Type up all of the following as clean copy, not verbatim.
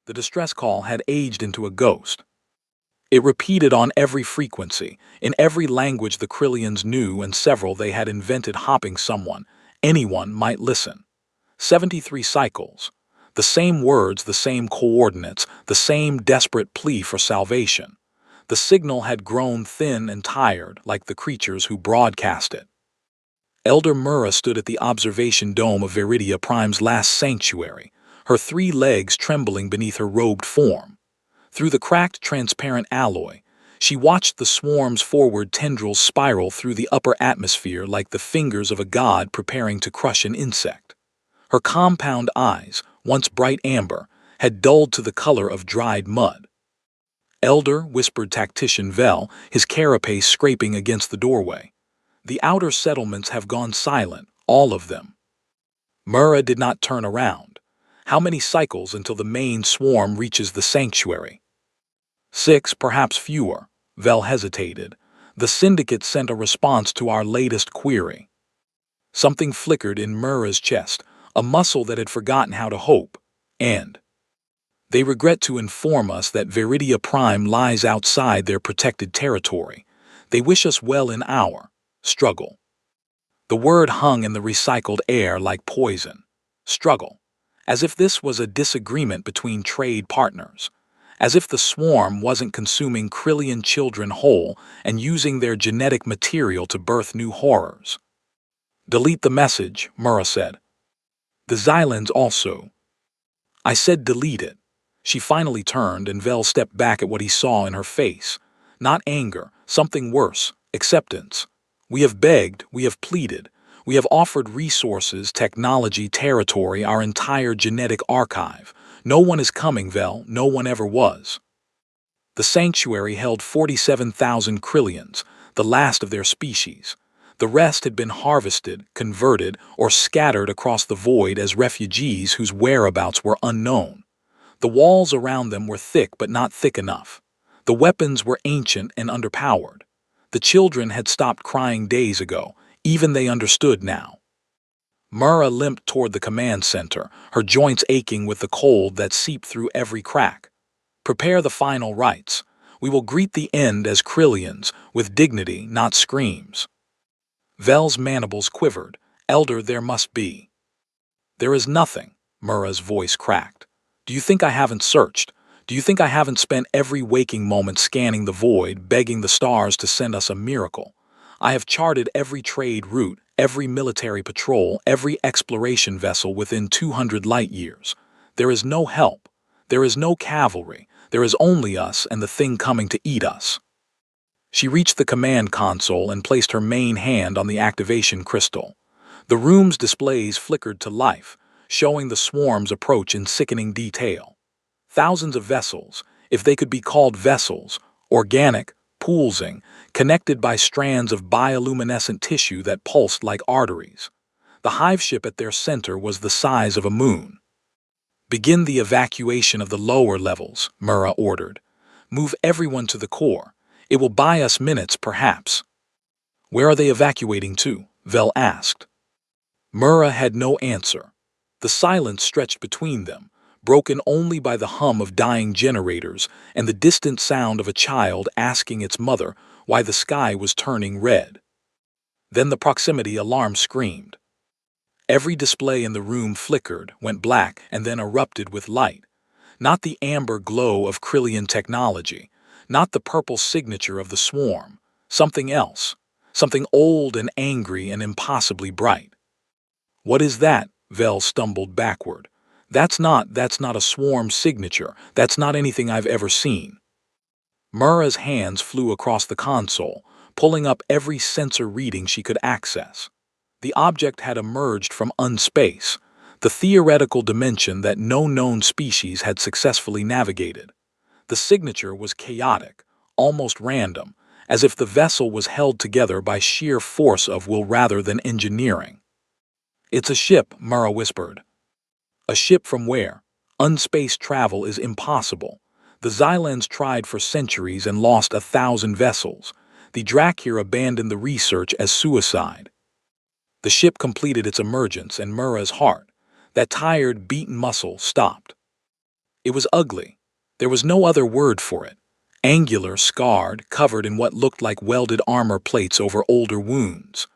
The distress call had aged into a ghost. It repeated on every frequency, in every language the Krillians knew and several they had invented, hoping someone, anyone, might listen. 73 cycles. The same words, the same coordinates, the same desperate plea for salvation. The signal had grown thin and tired, like the creatures who broadcast it. Elder Mura stood at the observation dome of Viridia Prime's last sanctuary, her 3 legs trembling beneath her robed form. Through the cracked, transparent alloy, she watched the swarm's forward tendrils spiral through the upper atmosphere like the fingers of a god preparing to crush an insect. Her compound eyes, once bright amber, had dulled to the color of dried mud. "Elder," whispered Tactician Vel, his carapace scraping against the doorway. "The outer settlements have gone silent, all of them." Mura did not turn around. How many cycles until the main swarm reaches the sanctuary? 6, perhaps fewer. Vel hesitated. The Syndicate sent a response to our latest query. Something flickered in Mura's chest, a muscle that had forgotten how to hope. "And they regret to inform us that Viridia Prime lies outside their protected territory. They wish us well in our struggle." The word hung in the recycled air like poison. Struggle. As if this was a disagreement between trade partners. As if the swarm wasn't consuming Krillian children whole and using their genetic material to birth new horrors. "Delete the message," Mura said. "The Xylans also." "I said delete it." She finally turned, and Vel stepped back at what he saw in her face. Not anger, something worse, acceptance. "We have begged, we have pleaded, we have offered resources, technology, territory, our entire genetic archive. No one is coming, Vel, no one ever was." The sanctuary held 47,000 Krillians, the last of their species. The rest had been harvested, converted, or scattered across the void as refugees whose whereabouts were unknown. The walls around them were thick but not thick enough. The weapons were ancient and underpowered. The children had stopped crying days ago, even they understood now. Mura limped toward the command center, her joints aching with the cold that seeped through every crack. "Prepare the final rites. We will greet the end as Krillians, with dignity, not screams." Vel's mandibles quivered. "Elder, there must be." "There is nothing," Mura's voice cracked. "Do you think I haven't searched? Do you think I haven't spent every waking moment scanning the void, begging the stars to send us a miracle? I have charted every trade route, every military patrol, every exploration vessel within 200 light years. There is no help. There is no cavalry. There is only us and the thing coming to eat us." She reached the command console and placed her main hand on the activation crystal. The room's displays flickered to life, showing the swarm's approach in sickening detail. Thousands of vessels, if they could be called vessels, organic, pulsing, connected by strands of bioluminescent tissue that pulsed like arteries. The hive ship at their center was the size of a moon. "Begin the evacuation of the lower levels," Mura ordered. "Move everyone to the core. It will buy us minutes, perhaps." "Where are they evacuating to?" Vel asked. Mura had no answer. The silence stretched between them, broken only by the hum of dying generators and the distant sound of a child asking its mother why the sky was turning red. Then the proximity alarm screamed. Every display in the room flickered, went black, and then erupted with light. Not the amber glow of Krillian technology, not the purple signature of the swarm. Something else. Something old and angry and impossibly bright. "What is that?" Vel stumbled backward. That's not a swarm signature. That's not anything I've ever seen." Mura's hands flew across the console, pulling up every sensor reading she could access. The object had emerged from unspace, the theoretical dimension that no known species had successfully navigated. The signature was chaotic, almost random, as if the vessel was held together by sheer force of will rather than engineering. "It's a ship," Mura whispered. "A ship from where? Unspace travel is impossible. The Xylans tried for centuries and lost 1,000 vessels. The Drakir abandoned the research as suicide." The ship completed its emergence, and Mura's heart, that tired, beaten muscle, stopped. It was ugly. There was no other word for it. Angular, scarred, covered in what looked like welded armor plates over older wounds.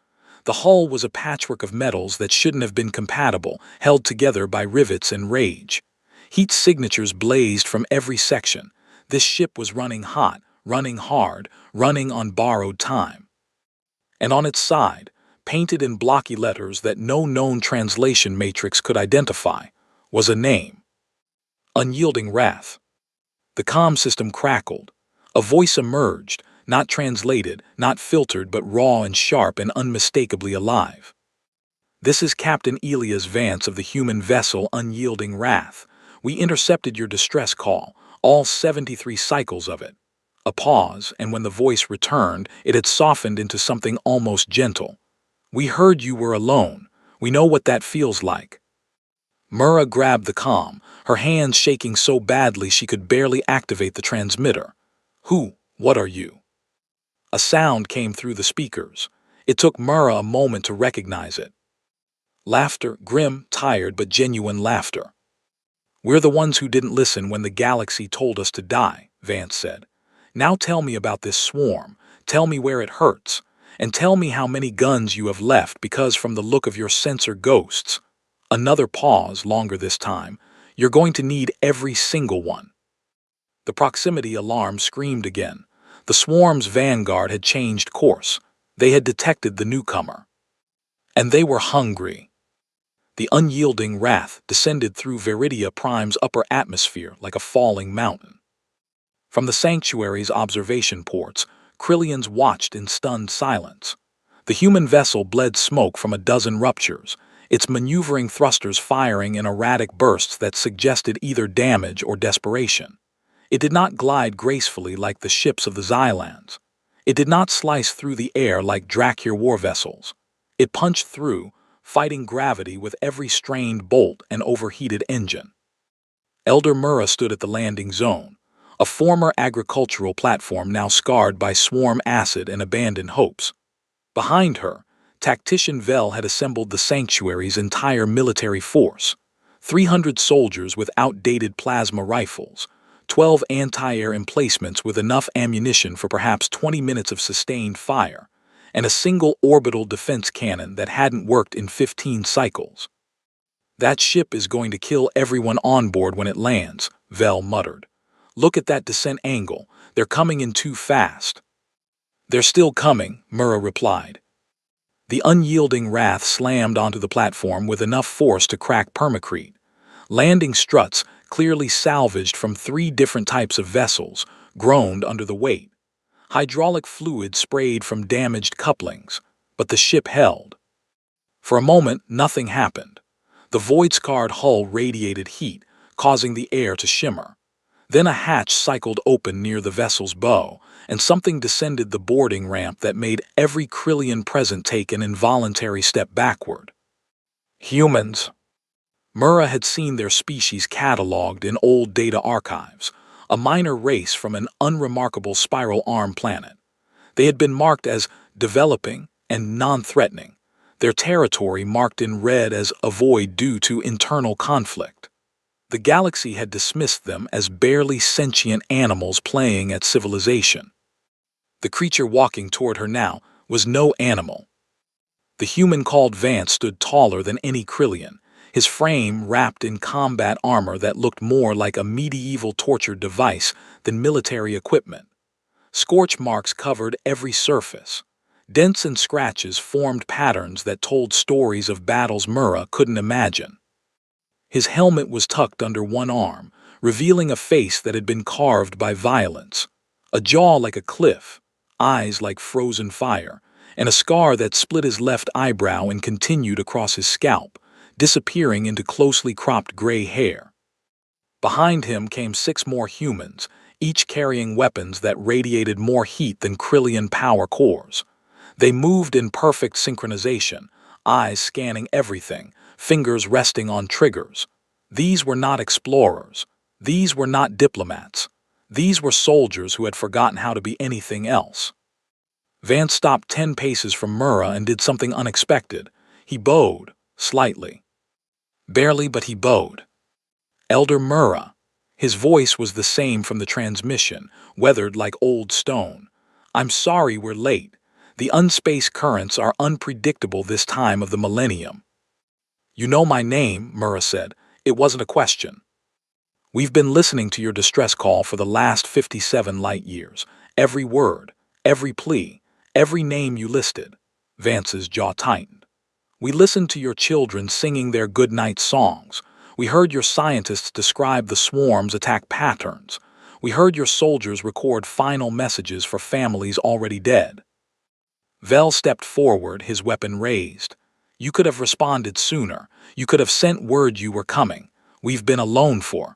The hull was a patchwork of metals that shouldn't have been compatible, held together by rivets and rage. Heat signatures blazed from every section. This ship was running hot, running hard, running on borrowed time. And on its side, painted in blocky letters that no known translation matrix could identify, was a name. Unyielding Wrath. The comm system crackled. A voice emerged, not translated, not filtered, but raw and sharp and unmistakably alive. "This is Captain Elias Vance of the human vessel Unyielding Wrath. We intercepted your distress call, all 73 cycles of it." A pause, and when the voice returned, it had softened into something almost gentle. "We heard you were alone. We know what that feels like." Mura grabbed the comm, her hands shaking so badly she could barely activate the transmitter. What are you?" A sound came through the speakers. It took Mura a moment to recognize it. Laughter, grim, tired, but genuine laughter. "We're the ones who didn't listen when the galaxy told us to die," Vance said. "Now tell me about this swarm. Tell me where it hurts. And tell me how many guns you have left, because from the look of your sensor ghosts—" Another pause, longer this time. "You're going to need every single one." The proximity alarm screamed again. The swarm's vanguard had changed course. They had detected the newcomer. And they were hungry. The Unyielding Wrath descended through Veridia Prime's upper atmosphere like a falling mountain. From the sanctuary's observation ports, Krillians watched in stunned silence. The human vessel bled smoke from a dozen ruptures, its maneuvering thrusters firing in erratic bursts that suggested either damage or desperation. It did not glide gracefully like the ships of the Xylans. It did not slice through the air like Drakir war vessels. It punched through, fighting gravity with every strained bolt and overheated engine. Elder Mura stood at the landing zone, a former agricultural platform now scarred by swarm acid and abandoned hopes. Behind her, Tactician Vel had assembled the sanctuary's entire military force: 300 soldiers with outdated plasma rifles, 12 anti-air emplacements with enough ammunition for perhaps 20 minutes of sustained fire, and a single orbital defense cannon that hadn't worked in 15 cycles. "That ship is going to kill everyone on board when it lands," Vel muttered. "Look at that descent angle. They're coming in too fast." "They're still coming," Mura replied. The Unyielding Wrath slammed onto the platform with enough force to crack permacrete. Landing struts, clearly salvaged from 3 different types of vessels, groaned under the weight. Hydraulic fluid sprayed from damaged couplings, but the ship held. For a moment, nothing happened. The void-scarred hull radiated heat, causing the air to shimmer. Then a hatch cycled open near the vessel's bow, and something descended the boarding ramp that made every Krillian present take an involuntary step backward. Humans. Mura had seen their species catalogued in old data archives, a minor race from an unremarkable spiral arm planet. They had been marked as developing and non-threatening, their territory marked in red as avoid due to internal conflict. The galaxy had dismissed them as barely sentient animals playing at civilization. The creature walking toward her now was no animal. The human called Vance stood taller than any Krillian, his frame wrapped in combat armor that looked more like a medieval torture device than military equipment. Scorch marks covered every surface. Dents and scratches formed patterns that told stories of battles Mura couldn't imagine. His helmet was tucked under one arm, revealing a face that had been carved by violence, a jaw like a cliff, eyes like frozen fire, and a scar that split his left eyebrow and continued across his scalp, disappearing into closely cropped gray hair. Behind him came 6 more humans, each carrying weapons that radiated more heat than Krillian power cores. They moved in perfect synchronization, eyes scanning everything, fingers resting on triggers. These were not explorers. These were not diplomats. These were soldiers who had forgotten how to be anything else. Vance stopped 10 paces from Mura and did something unexpected. He bowed, slightly. Barely, but he bowed. "Elder Mura." His voice was the same from the transmission, weathered like old stone. "I'm sorry we're late. The unspace currents are unpredictable this time of the millennium." "You know my name," Murrah said. "It wasn't a question." "We've been listening to your distress call for the last 57 light years. Every word, every plea, every name you listed." Vance's jaw tightened. "We listened to your children singing their goodnight songs. We heard your scientists describe the swarm's attack patterns. We heard your soldiers record final messages for families already dead." Vel stepped forward, his weapon raised. "You could have responded sooner. You could have sent word you were coming. We've been alone for—"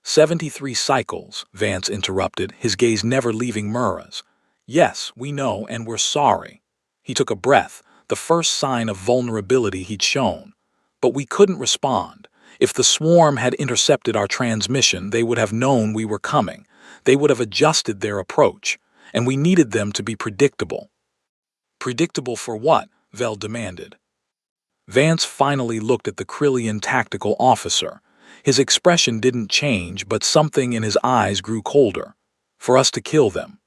"73 cycles," Vance interrupted, his gaze never leaving Murrah's. "Yes, we know, and we're sorry." He took a breath, the first sign of vulnerability he'd shown. "But we couldn't respond. If the swarm had intercepted our transmission, they would have known we were coming. They would have adjusted their approach. And we needed them to be predictable." "Predictable for what?" Vel demanded. Vance finally looked at the Krillian tactical officer. His expression didn't change, but something in his eyes grew colder. "For us to kill them."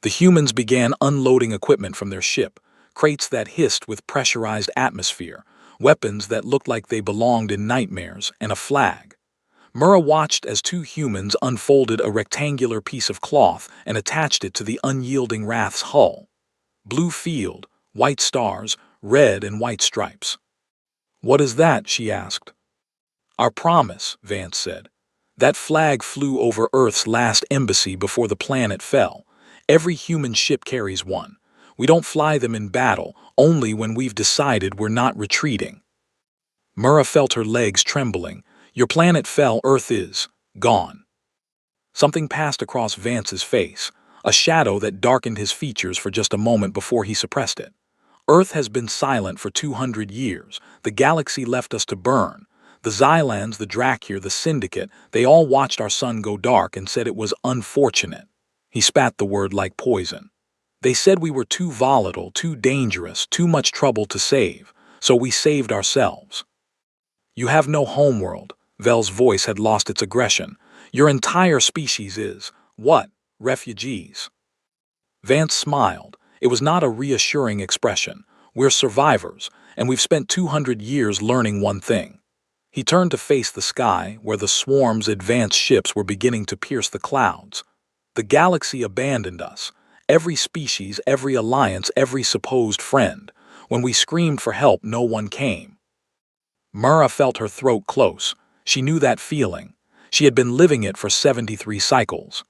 The humans began unloading equipment from their ship, crates that hissed with pressurized atmosphere, weapons that looked like they belonged in nightmares, and a flag. Murrah watched as two humans unfolded a rectangular piece of cloth and attached it to the unyielding Wrath's hull. Blue field, white stars, red and white stripes. "What is that?" she asked. "Our promise," Vance said. "That flag flew over Earth's last embassy before the planet fell. Every human ship carries one. We don't fly them in battle, only when we've decided we're not retreating." Murrah felt her legs trembling. "Your planet fell, Earth is gone." Something passed across Vance's face, a shadow that darkened his features for just a moment before he suppressed it. "Earth has been silent for 200 years. The galaxy left us to burn. The Xylans, the Drakir, the Syndicate, they all watched our sun go dark and said it was unfortunate." He spat the word like poison. "They said we were too volatile, too dangerous, too much trouble to save, so we saved ourselves." "You have no homeworld." Vel's voice had lost its aggression. "Your entire species is, what, refugees." Vance smiled. It was not a reassuring expression. "We're survivors, and we've spent 200 years learning one thing." He turned to face the sky, where the swarm's advanced ships were beginning to pierce the clouds. "The galaxy abandoned us. Every species, every alliance, every supposed friend. When we screamed for help, no one came." Murrah felt her throat close. She knew that feeling. She had been living it for 73 cycles.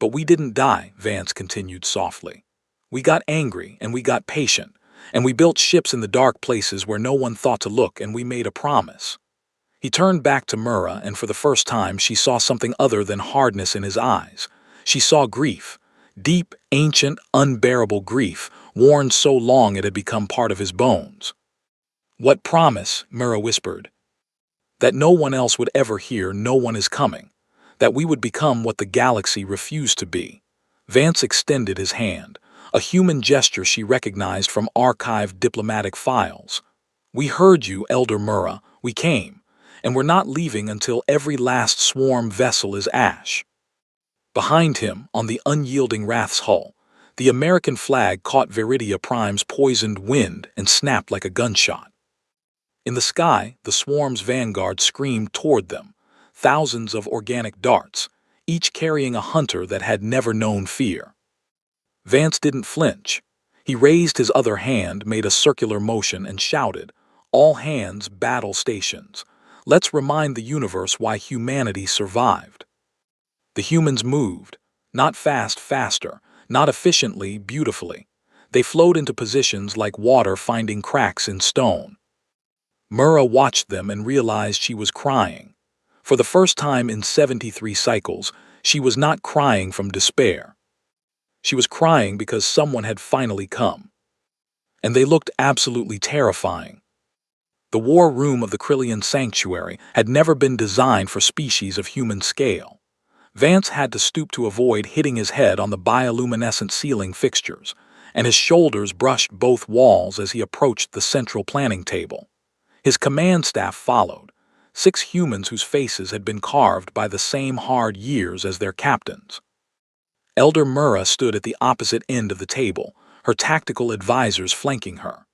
"But we didn't die," Vance continued softly. "We got angry, and we got patient, and we built ships in the dark places where no one thought to look, and we made a promise." He turned back to Murrah, and for the first time she saw something other than hardness in his eyes. She saw grief. Deep, ancient, unbearable grief, worn so long it had become part of his bones. "What promise?" Murrah whispered. "That no one else would ever hear. No one is coming. That we would become what the galaxy refused to be." Vance extended his hand, a human gesture she recognized from archived diplomatic files. "We heard you, Elder Murrah. We came. And we're not leaving until every last swarm vessel is ash." Behind him, on the unyielding Wrath's hull, the American flag caught Viridia Prime's poisoned wind and snapped like a gunshot. In the sky, the swarm's vanguard screamed toward them, thousands of organic darts, each carrying a hunter that had never known fear. Vance didn't flinch. He raised his other hand, made a circular motion, and shouted, "All hands, battle stations. Let's remind the universe why humanity survived." The humans moved, not faster, not efficiently, beautifully. They flowed into positions like water finding cracks in stone. Murrah watched them and realized she was crying. For the first time in 73 cycles, she was not crying from despair. She was crying because someone had finally come. And they looked absolutely terrifying. The war room of the Krillian sanctuary had never been designed for species of human scale. Vance had to stoop to avoid hitting his head on the bioluminescent ceiling fixtures, and his shoulders brushed both walls as he approached the central planning table. His command staff followed. 6 humans whose faces had been carved by the same hard years as their captains. Elder Murrah stood at the opposite end of the table, her tactical advisors flanking her.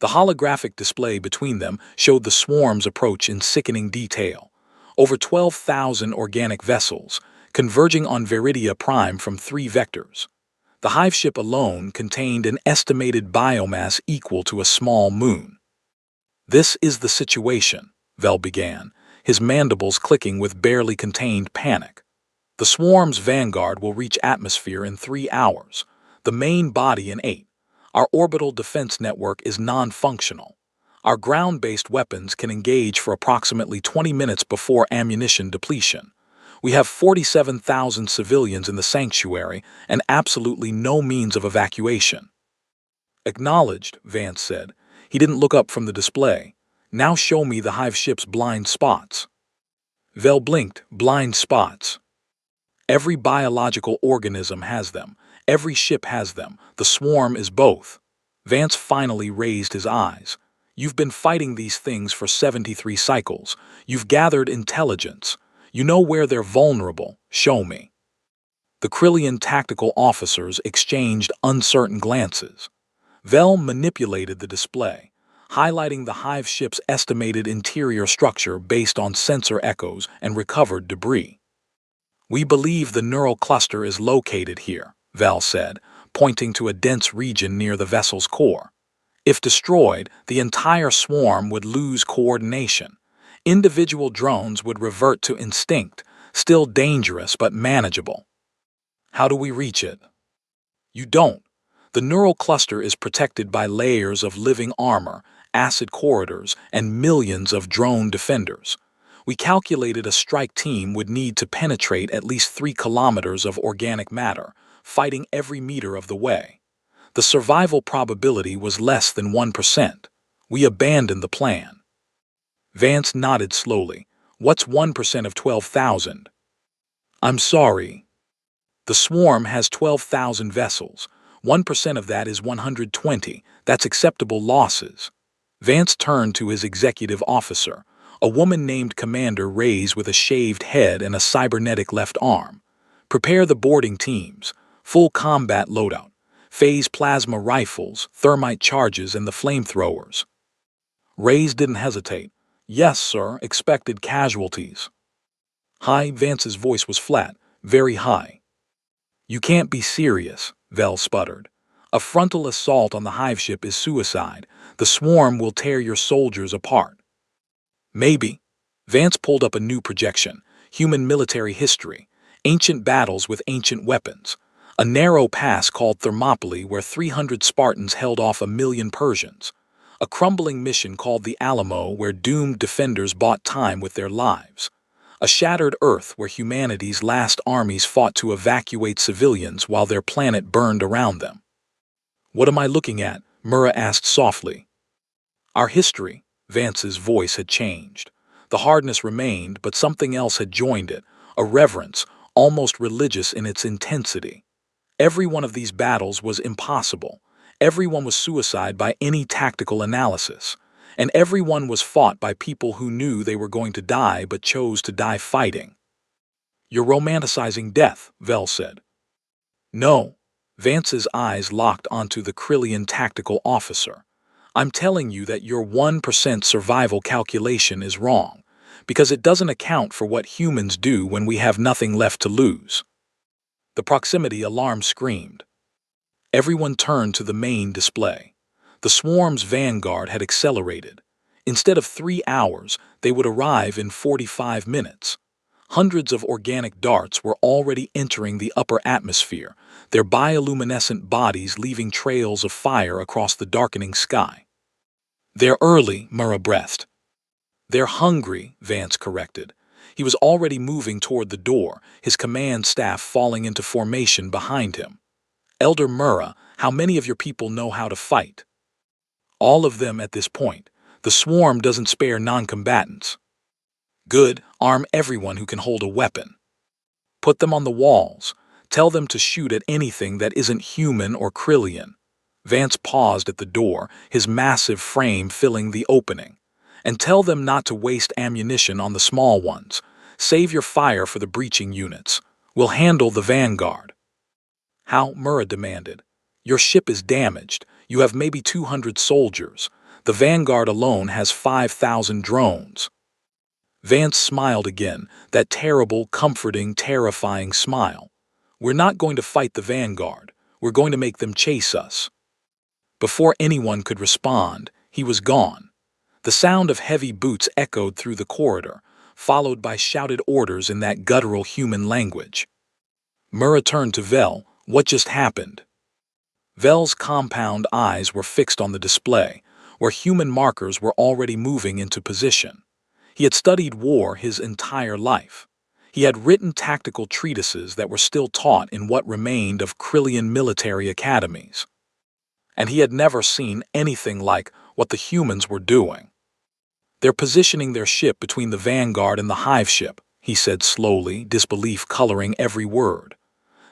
The holographic display between them showed the swarm's approach in sickening detail. Over 12,000 organic vessels, converging on Veridia Prime from 3 vectors. The hive ship alone contained an estimated biomass equal to a small moon. "This is the situation," Vel began, his mandibles clicking with barely contained panic. "The swarm's vanguard will reach atmosphere in 3 hours, the main body in 8. Our orbital defense network is non-functional. Our ground-based weapons can engage for approximately 20 minutes before ammunition depletion. We have 47,000 civilians in the sanctuary and absolutely no means of evacuation." "Acknowledged," Vance said. He didn't look up from the display. "Now show me the hive ship's blind spots." Vel blinked. "Blind spots. Every biological organism has them. Every ship has them. The swarm is both." Vance finally raised his eyes. "You've been fighting these things for 73 cycles. You've gathered intelligence. You know where they're vulnerable. Show me." The Krillian tactical officers exchanged uncertain glances. Vel manipulated the display, highlighting the hive ship's estimated interior structure based on sensor echoes and recovered debris. "We believe the neural cluster is located here," Vel said, pointing to a dense region near the vessel's core. "If destroyed, the entire swarm would lose coordination. Individual drones would revert to instinct, still dangerous but manageable." "How do we reach it?" "You don't. The neural cluster is protected by layers of living armor, acid corridors, and millions of drone defenders. We calculated a strike team would need to penetrate at least 3 kilometers of organic matter, fighting every meter of the way. The survival probability was less than 1%. We abandoned the plan." Vance nodded slowly. "What's 1% of 12,000? "I'm sorry. The swarm has 12,000 vessels. 1% of that is 120. That's acceptable losses." Vance turned to his executive officer, a woman named Commander Reyes with a shaved head and a cybernetic left arm. "Prepare the boarding teams. Full combat loadout. Phase plasma rifles, thermite charges, and the flamethrowers." Reyes didn't hesitate. "Yes, sir. Expected casualties." High. Vance's voice was flat, very high. "You can't be serious," Vel sputtered. "A frontal assault on the hive ship is suicide. The swarm will tear your soldiers apart." "Maybe." Vance pulled up a new projection. Human military history. Ancient battles with ancient weapons. A narrow pass called Thermopylae where 300 Spartans held off 1,000,000 Persians. A crumbling mission called the Alamo where doomed defenders bought time with their lives. A shattered Earth where humanity's last armies fought to evacuate civilians while their planet burned around them. "What am I looking at?" Murrah asked softly. "Our history." Vance's voice had changed. The hardness remained, but something else had joined it, a reverence, almost religious in its intensity. Every one of these battles was impossible. Every one was suicide by any tactical analysis. And every one was fought by people who knew they were going to die but chose to die fighting. "You're romanticizing death," Vel said. "No." Vance's eyes locked onto the Krillian tactical officer. "I'm telling you that your 1% survival calculation is wrong, because it doesn't account for what humans do when we have nothing left to lose." The proximity alarm screamed. Everyone turned to the main display. The swarm's vanguard had accelerated. Instead of 3 hours, they would arrive in 45 minutes. Hundreds of organic darts were already entering the upper atmosphere, their bioluminescent bodies leaving trails of fire across the darkening sky. "They're early," Murrah breathed. "They're hungry," Vance corrected. He was already moving toward the door, his command staff falling into formation behind him. "Elder Murrah, how many of your people know how to fight?" "All of them at this point. The swarm doesn't spare non-combatants." "Good. Arm everyone who can hold a weapon. Put them on the walls. Tell them to shoot at anything that isn't human or Krillian." Vance paused at the door, his massive frame filling the opening. And tell them not to waste ammunition on the small ones. Save your fire for the breaching units. We'll handle the vanguard." "How?" Murrah demanded. "Your ship is damaged. You have maybe 200 soldiers. The vanguard alone has 5,000 drones." Vance smiled again, that terrible, comforting, terrifying smile. "We're not going to fight the vanguard. We're going to make them chase us." Before anyone could respond, he was gone. The sound of heavy boots echoed through the corridor, followed by shouted orders in that guttural human language. Murrah turned to Vel. "What just happened?" Vel's compound eyes were fixed on the display, where human markers were already moving into position. He had studied war his entire life. He had written tactical treatises that were still taught in what remained of Krillian military academies. And he had never seen anything like what the humans were doing. "They're positioning their ship between the vanguard and the hive ship," he said slowly, disbelief coloring every word.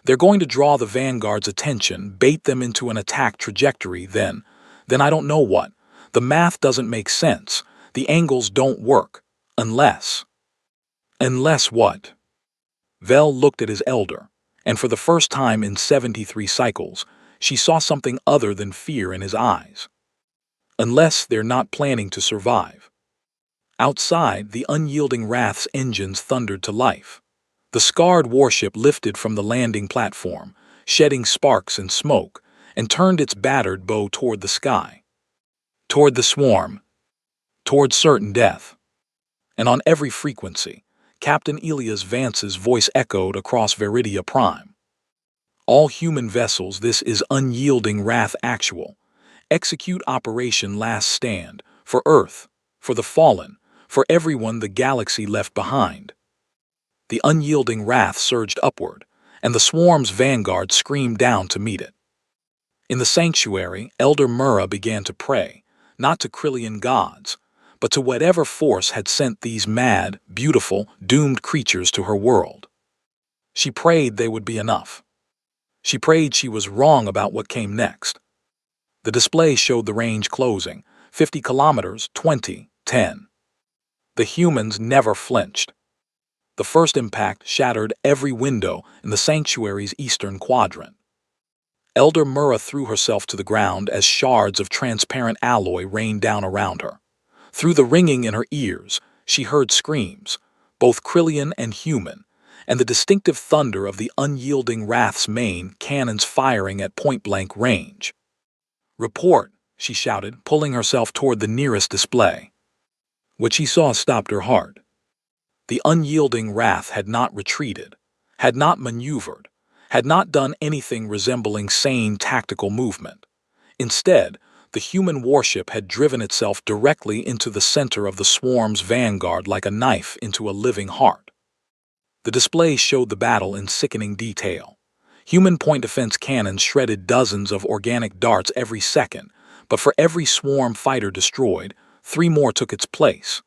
"They're going to draw the vanguard's attention, bait them into an attack trajectory, then I don't know what. The math doesn't make sense. The angles don't work. Unless..." "Unless what?" Vel looked at his elder, and for the first time in 73 cycles, she saw something other than fear in his eyes. "Unless they're not planning to survive." Outside, the unyielding Wrath's engines thundered to life. The scarred warship lifted from the landing platform, shedding sparks and smoke, and turned its battered bow toward the sky. Toward the swarm. Toward certain death. And on every frequency, Captain Elias Vance's voice echoed across Veridia Prime. "All human vessels, this is unyielding Wrath actual. Execute Operation Last Stand, for Earth, for the fallen, for everyone the galaxy left behind." The unyielding Wrath surged upward, and the swarm's vanguard screamed down to meet it. In the sanctuary, Elder Murrah began to pray, not to Krillian gods, but to whatever force had sent these mad, beautiful, doomed creatures to her world. She prayed they would be enough. She prayed she was wrong about what came next. The display showed the range closing, 50 kilometers, 20, 10. The humans never flinched. The first impact shattered every window in the sanctuary's eastern quadrant. Elder Murrah threw herself to the ground as shards of transparent alloy rained down around her. Through the ringing in her ears, she heard screams, both Krillian and human, and the distinctive thunder of the unyielding Wrath's main cannons firing at point-blank range. "Report," she shouted, pulling herself toward the nearest display. What she saw stopped her heart. The unyielding Wrath had not retreated, had not maneuvered, had not done anything resembling sane tactical movement. Instead, the human warship had driven itself directly into the center of the swarm's vanguard like a knife into a living heart. The display showed the battle in sickening detail. Human point defense cannons shredded dozens of organic darts every second, but for every swarm fighter destroyed, 3 more took its place.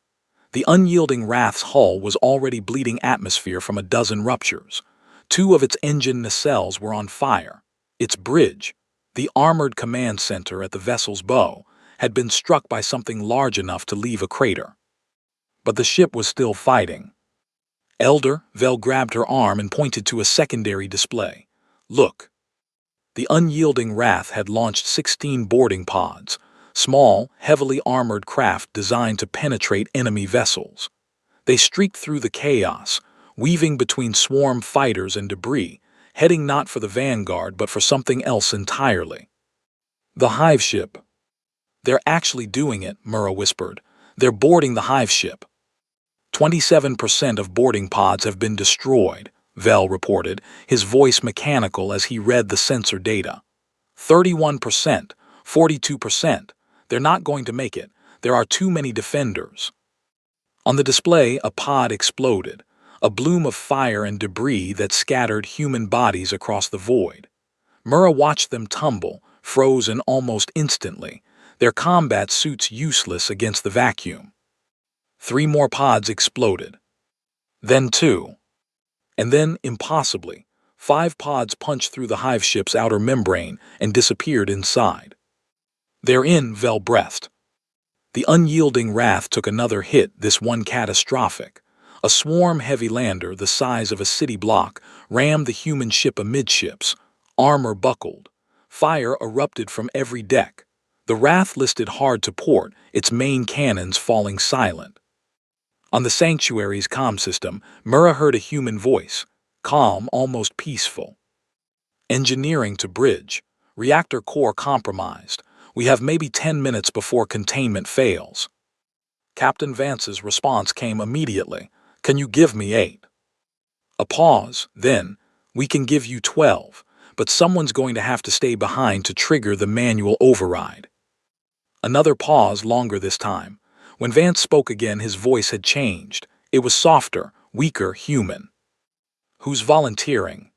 The unyielding Wrath's hull was already bleeding atmosphere from a dozen ruptures. 2 of its engine nacelles were on fire. Its bridge, the armored command center at the vessel's bow, had been struck by something large enough to leave a crater. But the ship was still fighting. "Elder," Vel grabbed her arm and pointed to a secondary display. "Look." The unyielding Wrath had launched 16 boarding pods, small, heavily armored craft designed to penetrate enemy vessels. They streaked through the chaos, weaving between swarm fighters and debris, heading not for the vanguard but for something else entirely. "The hive ship." "They're actually doing it," Murrah whispered. "They're boarding the hive ship." 27% of boarding pods have been destroyed, Vel reported, his voice mechanical as he read the sensor data. 31%, 42%. They're not going to make it. There are too many defenders. On the display, a pod exploded, a bloom of fire and debris that scattered human bodies across the void. Murrah watched them tumble, frozen almost instantly, their combat suits useless against the vacuum. 3 more pods exploded. Then 2. And then, impossibly, 5 pods punched through the hive ship's outer membrane and disappeared inside. "They're in," Vel breathed. The unyielding wrath took another hit, this one catastrophic. A swarm heavy lander the size of a city block rammed the human ship amidships. Armor buckled. Fire erupted from every deck. The Wrath listed hard to port, its main cannons falling silent. On the Sanctuary's comm system, Murrah heard a human voice, calm, almost peaceful. Engineering to bridge. Reactor core compromised. We have maybe 10 minutes before containment fails. Captain Vance's response came immediately. Can you give me 8? A pause, then, we can give you 12, but someone's going to have to stay behind to trigger the manual override. Another pause, longer this time. When Vance spoke again, his voice had changed. It was softer, weaker, human. Who's volunteering?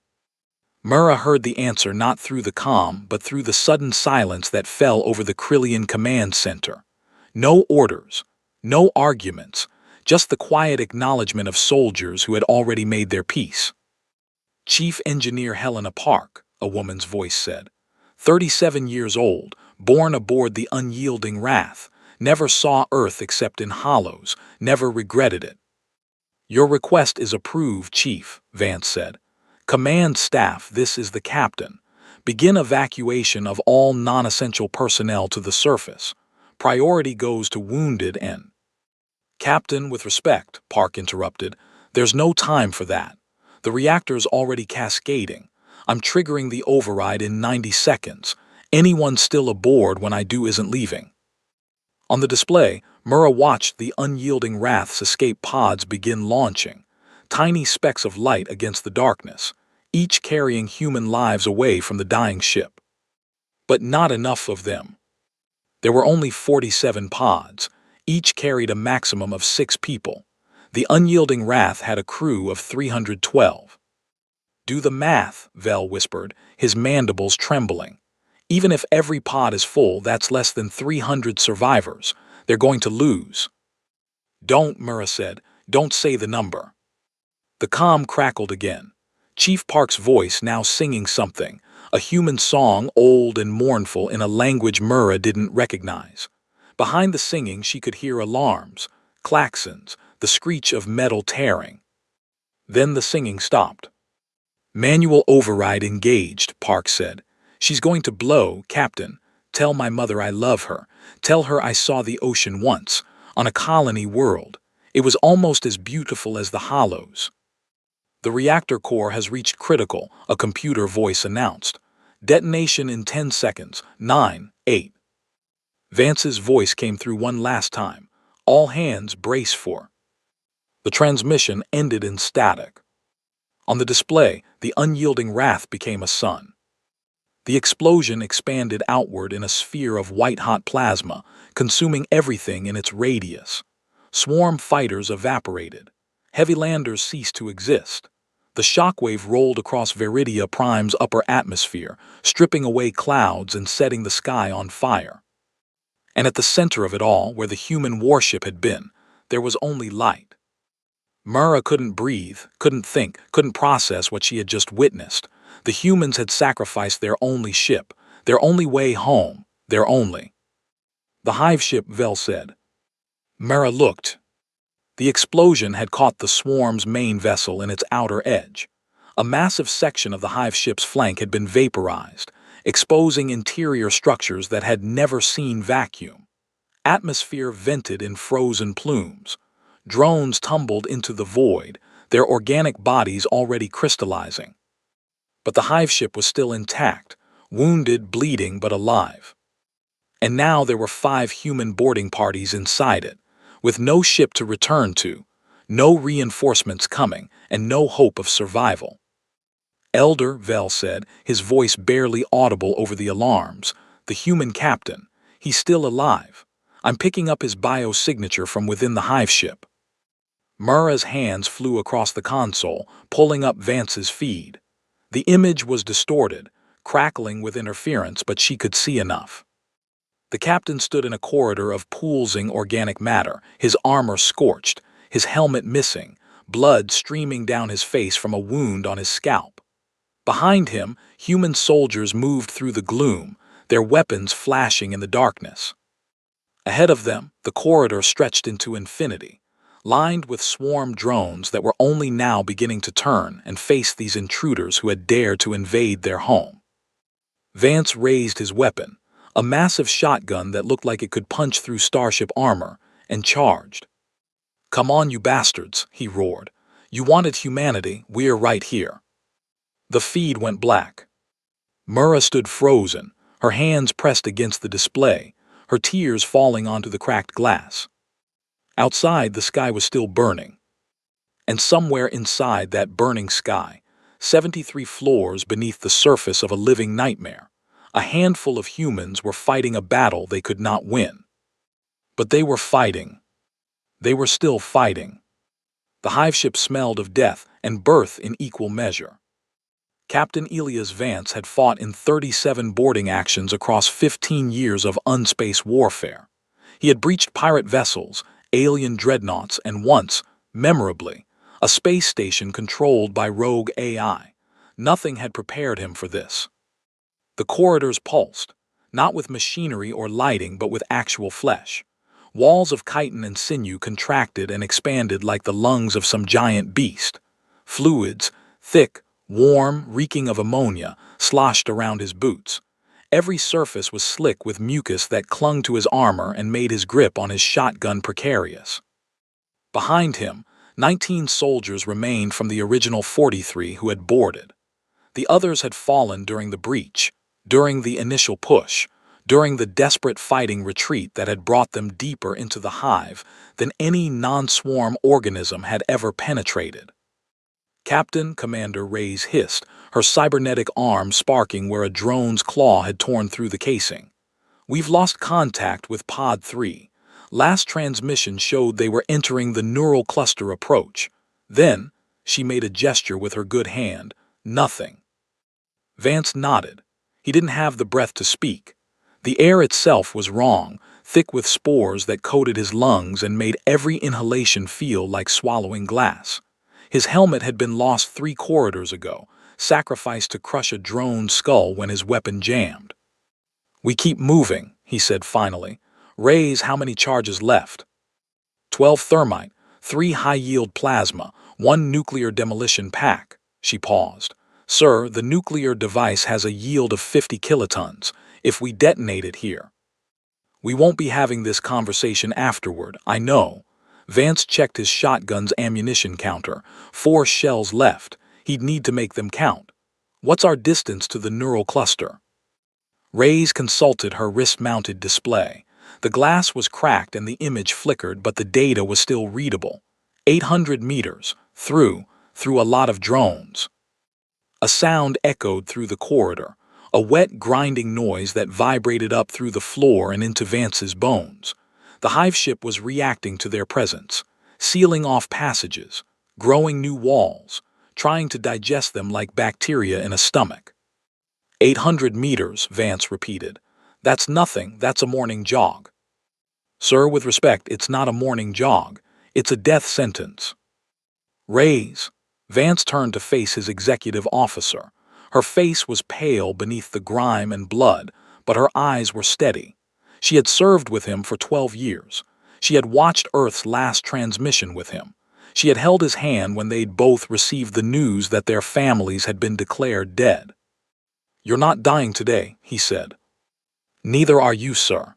Murrah heard the answer not through the comm, but through the sudden silence that fell over the Krillian command center. No orders, no arguments, just the quiet acknowledgement of soldiers who had already made their peace. Chief Engineer Helena Park, a woman's voice said. 37 years old, born aboard the unyielding Wrath, never saw Earth except in hollows, never regretted it. Your request is approved, Chief, Vance said. Command staff, this is the captain. Begin evacuation of all non-essential personnel to the surface. Priority goes to wounded and... Captain, with respect, Park interrupted, there's no time for that. The reactor's already cascading. I'm triggering the override in 90 seconds. Anyone still aboard when I do isn't leaving. On the display, Murrah watched the unyielding Wrath's escape pods begin launching, tiny specks of light against the darkness, each carrying human lives away from the dying ship. But not enough of them. There were only 47 pods. Each carried a maximum of 6 people. The unyielding Wrath had a crew of 312. Do the math, Vel whispered, his mandibles trembling. Even if every pod is full, that's less than 300 survivors. They're going to lose. Don't, Murrah said. Don't say the number. The comm crackled again. Chief Park's voice now singing something, a human song old and mournful in a language Murrah didn't recognize. Behind the singing, she could hear alarms, klaxons, the screech of metal tearing. Then the singing stopped. Manual override engaged, Park said. She's going to blow, Captain. Tell my mother I love her. Tell her I saw the ocean once, on a colony world. It was almost as beautiful as the hollows. The reactor core has reached critical, a computer voice announced. Detonation in 10 seconds, 9, 8. Vance's voice came through one last time. All hands brace for. The transmission ended in static. On the display, the unyielding Wrath became a sun. The explosion expanded outward in a sphere of white-hot plasma, consuming everything in its radius. Swarm fighters evaporated. Heavy landers ceased to exist. The shockwave rolled across Veridia Prime's upper atmosphere, stripping away clouds and setting the sky on fire. And at the center of it all, where the human warship had been, there was only light. Murrah couldn't breathe, couldn't think, couldn't process what she had just witnessed. The humans had sacrificed their only ship, their only way home, their only. The hive ship, Vel said. Murrah looked. The explosion had caught the swarm's main vessel in its outer edge. A massive section of the hive ship's flank had been vaporized, exposing interior structures that had never seen vacuum. Atmosphere vented in frozen plumes. Drones tumbled into the void, their organic bodies already crystallizing. But the hive ship was still intact, wounded, bleeding, but alive. And now there were 5 human boarding parties inside it, with no ship to return to, no reinforcements coming, and no hope of survival. Elder, Vel said, his voice barely audible over the alarms, the human captain, he's still alive. I'm picking up his biosignature from within the hive ship. Murrah's hands flew across the console, pulling up Vance's feed. The image was distorted, crackling with interference, but she could see enough. The captain stood in a corridor of poolsing organic matter, his armor scorched, his helmet missing, blood streaming down his face from a wound on his scalp. Behind him, human soldiers moved through the gloom, their weapons flashing in the darkness. Ahead of them, the corridor stretched into infinity, lined with swarm drones that were only now beginning to turn and face these intruders who had dared to invade their home. Vance raised his weapon, a massive shotgun that looked like it could punch through starship armor, and charged. "Come on, you bastards," he roared. "You wanted humanity, we're right here." The feed went black. Mura stood frozen, her hands pressed against the display, her tears falling onto the cracked glass. Outside, the sky was still burning. And somewhere inside that burning sky, 73 floors beneath the surface of a living nightmare, a handful of humans were fighting a battle they could not win. But they were fighting. They were still fighting. The hive ship smelled of death and birth in equal measure. Captain Elias Vance had fought in 37 boarding actions across 15 years of unspace warfare. He had breached pirate vessels, alien dreadnoughts, and once, memorably, a space station controlled by rogue AI. Nothing had prepared him for this. The corridors pulsed, not with machinery or lighting but with actual flesh. Walls of chitin and sinew contracted and expanded like the lungs of some giant beast. Fluids, thick, warm, reeking of ammonia, sloshed around his boots. Every surface was slick with mucus that clung to his armor and made his grip on his shotgun precarious. Behind him, 19 soldiers remained from the original 43 who had boarded. The others had fallen during the breach, during the initial push, during the desperate fighting retreat that had brought them deeper into the hive than any non-swarm organism had ever penetrated. "Captain," Commander Reyes hissed, her cybernetic arm sparking where a drone's claw had torn through the casing. "We've lost contact with Pod 3. Last transmission showed they were entering the neural cluster approach. Then," she made a gesture with her good hand, "nothing." Vance nodded. He didn't have the breath to speak. The air itself was wrong, thick with spores that coated his lungs and made every inhalation feel like swallowing glass. His helmet had been lost 3 corridors ago, sacrificed to crush a drone's skull when his weapon jammed. "We keep moving," he said finally. "Reyes, how many charges left?" 12 thermite, 3 high-yield plasma, 1 nuclear demolition pack." She paused. "Sir, the nuclear device has a yield of 50 kilotons. If we detonate it here." "We won't be having this conversation afterward, I know." Vance checked his shotgun's ammunition counter. 4 shells left. He'd need to make them count. "What's our distance to the neural cluster?" Reyes consulted her wrist-mounted display. The glass was cracked and the image flickered, but the data was still readable. 800 meters, through a lot of drones. A sound echoed through the corridor, a wet, grinding noise that vibrated up through the floor and into Vance's bones. The hive ship was reacting to their presence, sealing off passages, growing new walls, trying to digest them like bacteria in a stomach. 800 meters, Vance repeated. "That's nothing, that's a morning jog." "Sir, with respect, it's not a morning jog. It's a death sentence." "Reyes." Vance turned to face his executive officer. Her face was pale beneath the grime and blood, but her eyes were steady. She had served with him for 12 years. She had watched Earth's last transmission with him. She had held his hand when they'd both received the news that their families had been declared dead. "You're not dying today," he said. "Neither are you, sir."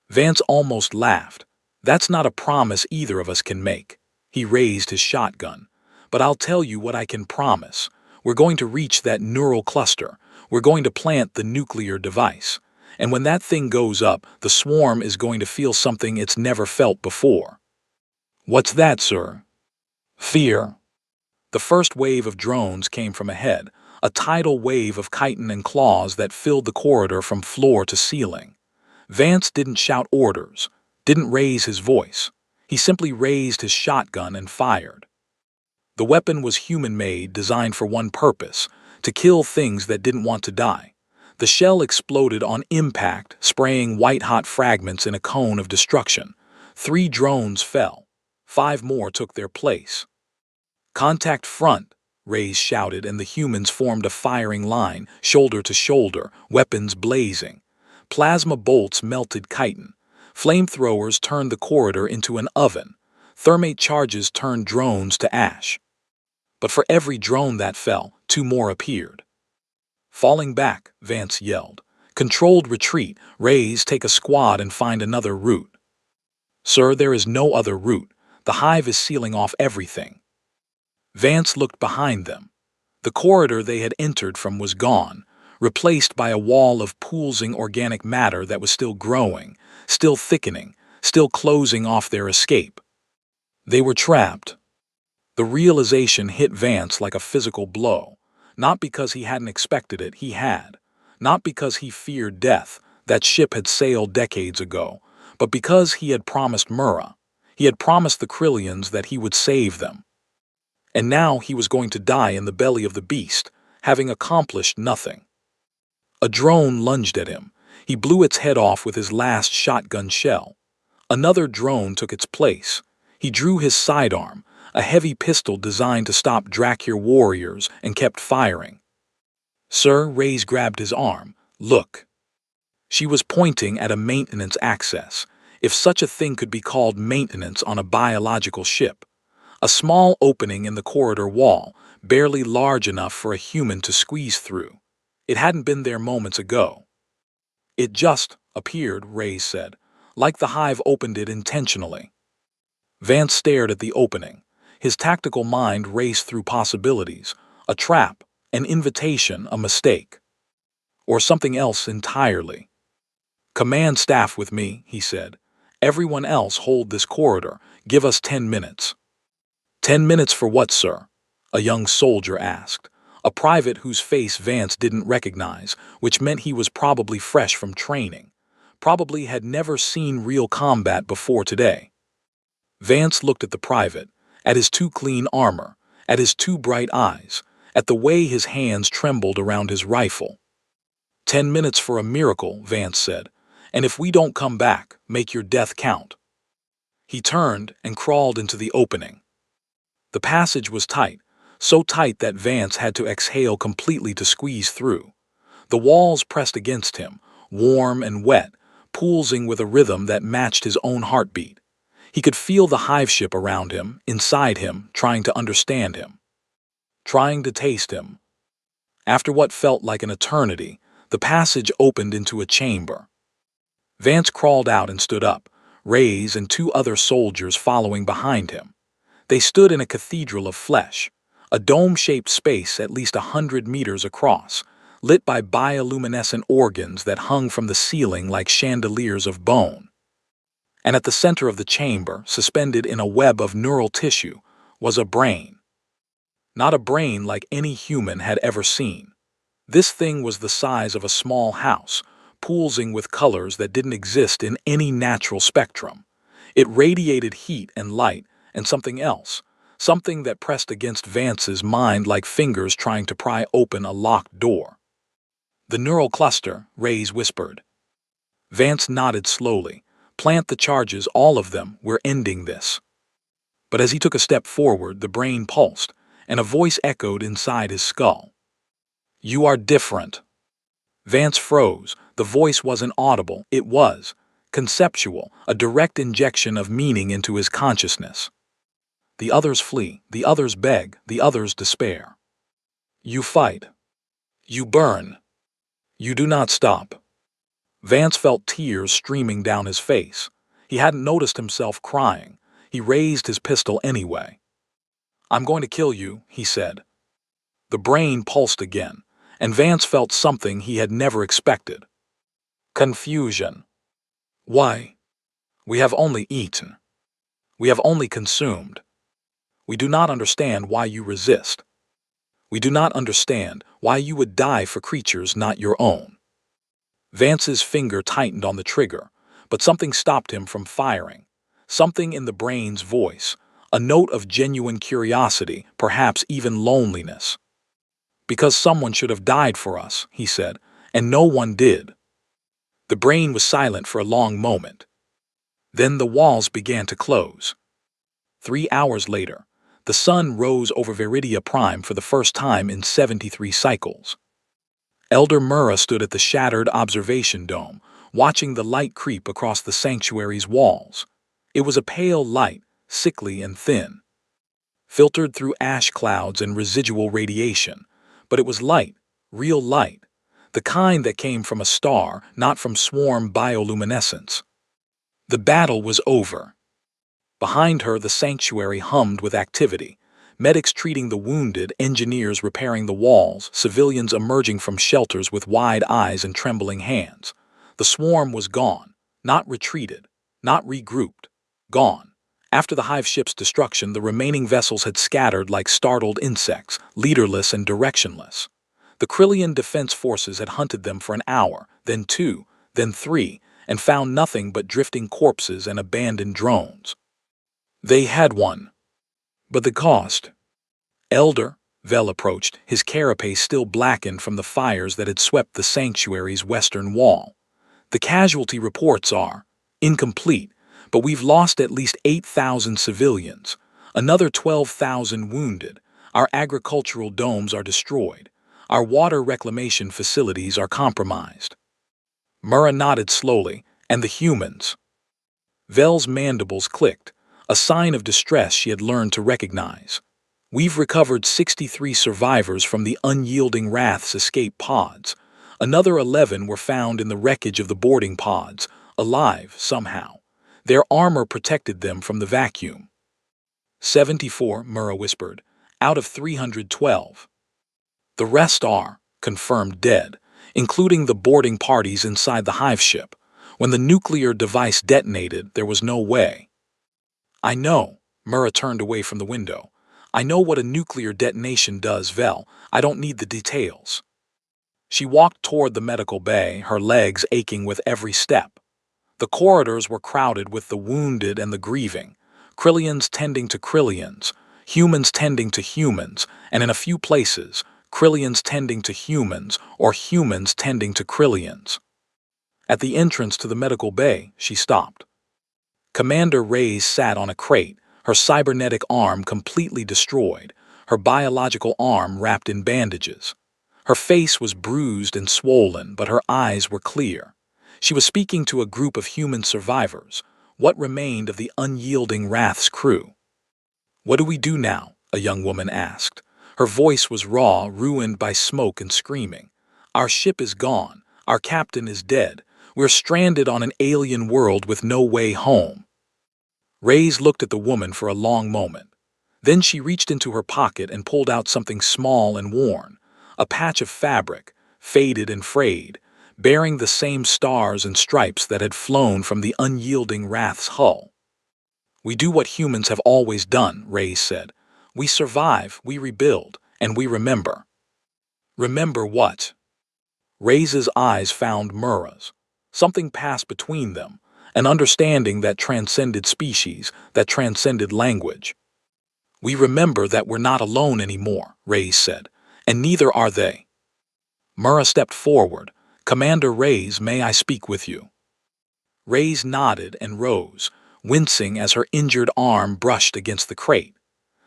Vance almost laughed. "That's not a promise either of us can make." He raised his shotgun. "But I'll tell you what I can promise. We're going to reach that neural cluster. We're going to plant the nuclear device. And when that thing goes up, the swarm is going to feel something it's never felt before." "What's that, sir?" "Fear." The first wave of drones came from ahead, a tidal wave of chitin and claws that filled the corridor from floor to ceiling. Vance didn't shout orders, didn't raise his voice. He simply raised his shotgun and fired. The weapon was human-made, designed for one purpose, to kill things that didn't want to die. The shell exploded on impact, spraying white-hot fragments in a cone of destruction. 3 drones fell. 5 more took their place. "Contact front," Reyes shouted, and the humans formed a firing line, shoulder to shoulder, weapons blazing. Plasma bolts melted chitin. Flamethrowers turned the corridor into an oven. Thermate charges turned drones to ash. But for every drone that fell, two more appeared. "Falling back," Vance yelled. "Controlled retreat. Raise, take a squad and find another route." "Sir, there is no other route. The hive is sealing off everything." Vance looked behind them. The corridor they had entered from was gone, replaced by a wall of poolsing organic matter that was still growing, still thickening, still closing off their escape. They were trapped. The realization hit Vance like a physical blow, not because he hadn't expected it, he had. Not because he feared death, that ship had sailed decades ago, but because he had promised Mura. He had promised the Krillians that he would save them. And now he was going to die in the belly of the beast, having accomplished nothing. A drone lunged at him. He blew its head off with his last shotgun shell. Another drone took its place. He drew his sidearm, a heavy pistol designed to stop Drakir warriors, and kept firing. "Sir," Reyes grabbed his arm. "Look." She was pointing at a maintenance access, if such a thing could be called maintenance on a biological ship. A small opening in the corridor wall, barely large enough for a human to squeeze through. It hadn't been there moments ago. "It just appeared," Reyes said, "like the hive opened it intentionally." Vance stared at the opening. His tactical mind raced through possibilities: a trap, an invitation, a mistake. Or something else entirely. "Command staff with me," he said. "Everyone else hold this corridor. Give us 10 minutes. 10 minutes for what, sir?" a young soldier asked. A private whose face Vance didn't recognize, which meant he was probably fresh from training. Probably had never seen real combat before today. Vance looked at the private, at his too clean armor, at his too bright eyes, at the way his hands trembled around his rifle. 10 minutes for a miracle," Vance said, "and if we don't come back, make your death count." He turned and crawled into the opening. The passage was tight, so tight that Vance had to exhale completely to squeeze through. The walls pressed against him, warm and wet, pulsing with a rhythm that matched his own heartbeat. He could feel the hive ship around him, inside him, trying to understand him. Trying to taste him. After what felt like an eternity, the passage opened into a chamber. Vance crawled out and stood up, Reyes and 2 other soldiers following behind him. They stood in a cathedral of flesh, a dome-shaped space at least 100 meters across, lit by bioluminescent organs that hung from the ceiling like chandeliers of bone. And at the center of the chamber, suspended in a web of neural tissue, was a brain. Not a brain like any human had ever seen. This thing was the size of a small house, pulsing with colors that didn't exist in any natural spectrum. It radiated heat and light and something else, something that pressed against Vance's mind like fingers trying to pry open a locked door. "The neural cluster," Reyes whispered. Vance nodded slowly. "Plant the charges, all of them. We're ending this." But as he took a step forward, the brain pulsed, and a voice echoed inside his skull. "You are different." Vance froze. The voice wasn't audible. It was conceptual, a direct injection of meaning into his consciousness. The others flee, the others beg, the others despair. You fight. You burn. You do not stop. Vance felt tears streaming down his face. He hadn't noticed himself crying. He raised his pistol anyway. "I'm going to kill you," he said. The brain pulsed again, and Vance felt something he had never expected. Confusion. "Why? We have only eaten. We have only consumed. We do not understand why you resist. We do not understand why you would die for creatures not your own." Vance's finger tightened on the trigger, but something stopped him from firing. Something in the brain's voice, a note of genuine curiosity, perhaps even loneliness. "Because someone should have died for us," he said, "and no one did." The brain was silent for a long moment. Then the walls began to close. 3 hours later, the sun rose over Viridia Prime for the first time in 73 cycles. Elder Mura stood at the shattered observation dome, watching the light creep across the sanctuary's walls. It was a pale light, sickly and thin, filtered through ash clouds and residual radiation, but it was light, real light, the kind that came from a star, not from swarm bioluminescence. The battle was over. Behind her, the sanctuary hummed with activity. Medics treating the wounded, engineers repairing the walls, civilians emerging from shelters with wide eyes and trembling hands. The swarm was gone, not retreated, not regrouped, gone. After the hive ship's destruction, the remaining vessels had scattered like startled insects, leaderless and directionless. The Krillian defense forces had hunted them for an hour, then 2, then 3, and found nothing but drifting corpses and abandoned drones. They had won. But the cost? Elder, Vel approached, his carapace still blackened from the fires that had swept the sanctuary's western wall. The casualty reports are incomplete, but we've lost at least 8,000 civilians, another 12,000 wounded. Our agricultural domes are destroyed. Our water reclamation facilities are compromised. Mura nodded slowly, and the humans. Vel's mandibles clicked, a sign of distress she had learned to recognize. We've recovered 63 survivors from the unyielding Wrath's escape pods. Another 11 were found in the wreckage of the boarding pods, alive somehow. Their armor protected them from the vacuum. 74, Mura whispered, out of 312. The rest are, confirmed, dead, including the boarding parties inside the hive ship. When the nuclear device detonated, there was no way. I know, Mura turned away from the window. I know what a nuclear detonation does, Vel. I don't need the details. She walked toward the medical bay, her legs aching with every step. The corridors were crowded with the wounded and the grieving, Krillians tending to Krillians, humans tending to humans, and in a few places, Krillians tending to humans or humans tending to Krillians. At the entrance to the medical bay, she stopped. Commander Reyes sat on a crate, her cybernetic arm completely destroyed, her biological arm wrapped in bandages. Her face was bruised and swollen, but her eyes were clear. She was speaking to a group of human survivors, what remained of the unyielding Wrath's crew. What do we do now? A young woman asked. Her voice was raw, ruined by smoke and screaming. Our ship is gone. Our captain is dead. We're stranded on an alien world with no way home. Reyes looked at the woman for a long moment. Then she reached into her pocket and pulled out something small and worn, a patch of fabric, faded and frayed, bearing the same stars and stripes that had flown from the unyielding Wrath's hull. We do what humans have always done, Reyes said. We survive, we rebuild, and we remember. Remember what? Reyes's eyes found Mura's. Something passed between them, an understanding that transcended species, that transcended language. We remember that we're not alone anymore, Reyes said, and neither are they. Mura stepped forward. Commander Reyes, may I speak with you? Reyes nodded and rose, wincing as her injured arm brushed against the crate.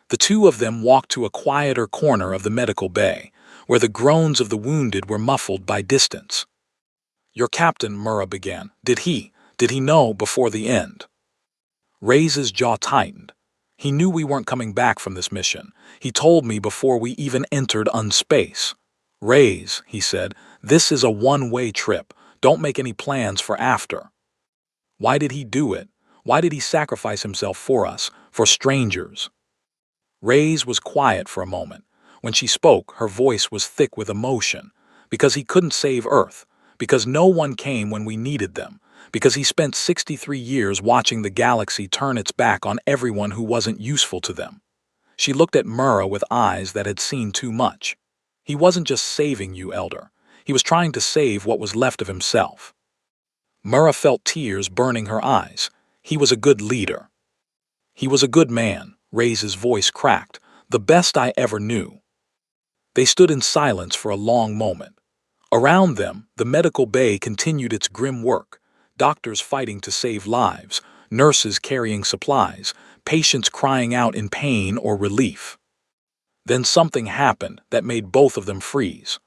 The two of them walked to a quieter corner of the medical bay, where the groans of the wounded were muffled by distance. Your captain, Mura began, did he know before the end? Reyes's jaw tightened. He knew we weren't coming back from this mission. He told me before we even entered unspace. Reyes, he said, this is a one-way trip. Don't make any plans for after. Why did he do it? Why did he sacrifice himself for us, for strangers? Reyes was quiet for a moment. When she spoke, her voice was thick with emotion. Because he couldn't save Earth. Because no one came when we needed them. Because he spent 63 years watching the galaxy turn its back on everyone who wasn't useful to them. She looked at Mura with eyes that had seen too much. He wasn't just saving you, Elder. He was trying to save what was left of himself. Mura felt tears burning her eyes. He was a good leader. He was a good man, Reyes's voice cracked, the best I ever knew. They stood in silence for a long moment. Around them, the medical bay continued its grim work, doctors fighting to save lives, nurses carrying supplies, patients crying out in pain or relief. Then something happened that made both of them freeze.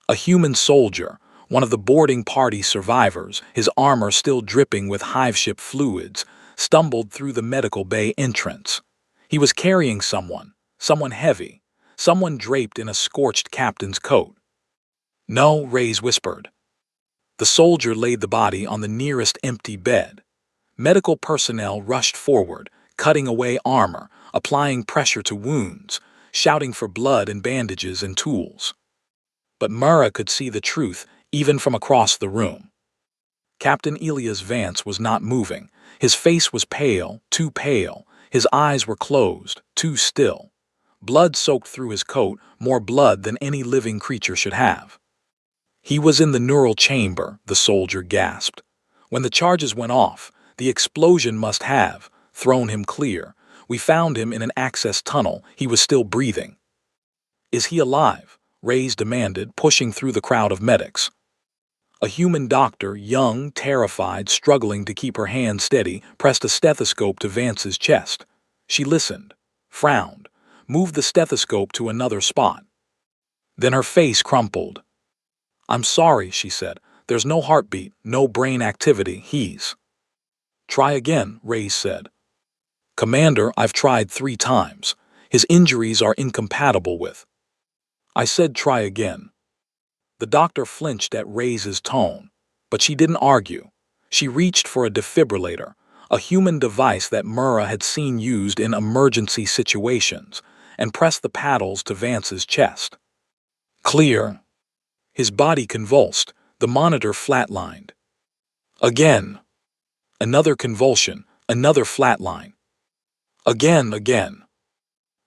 A human soldier, One of the boarding party survivors, his armor still dripping with hive ship fluids, stumbled through the medical bay entrance. He was carrying someone heavy, someone draped in a scorched captain's coat. "No," Reyes whispered. The soldier laid the body on the nearest empty bed. Medical personnel rushed forward, cutting away armor, applying pressure to wounds, shouting for blood and bandages and tools. But Murrah could see the truth even from across the room. Captain Elias Vance was not moving. His face was pale, too pale. His eyes were closed, too still. Blood soaked through his coat, more blood than any living creature should have. "He was in the neural chamber," the soldier gasped. "When the charges went off, the explosion must have thrown him clear. We found him in an access tunnel. He was still breathing." "Is he alive?" Reyes demanded, pushing through the crowd of medics. A human doctor, young, terrified, struggling to keep her hand steady, pressed a stethoscope to Vance's chest. She listened, frowned, moved the stethoscope to another spot. Then her face crumpled. "I'm sorry," she said. "There's no heartbeat, no brain activity. He's—" "Try again," Reyes said. "Commander, I've tried 3 times. His injuries are incompatible with—" "I said try again." The doctor flinched at Reyes's tone, but she didn't argue. She reached for a defibrillator, a human device that Murrah had seen used in emergency situations, and pressed the paddles to Vance's chest. "Clear." His body convulsed, the monitor flatlined. Again. Another convulsion, another flatline. Again.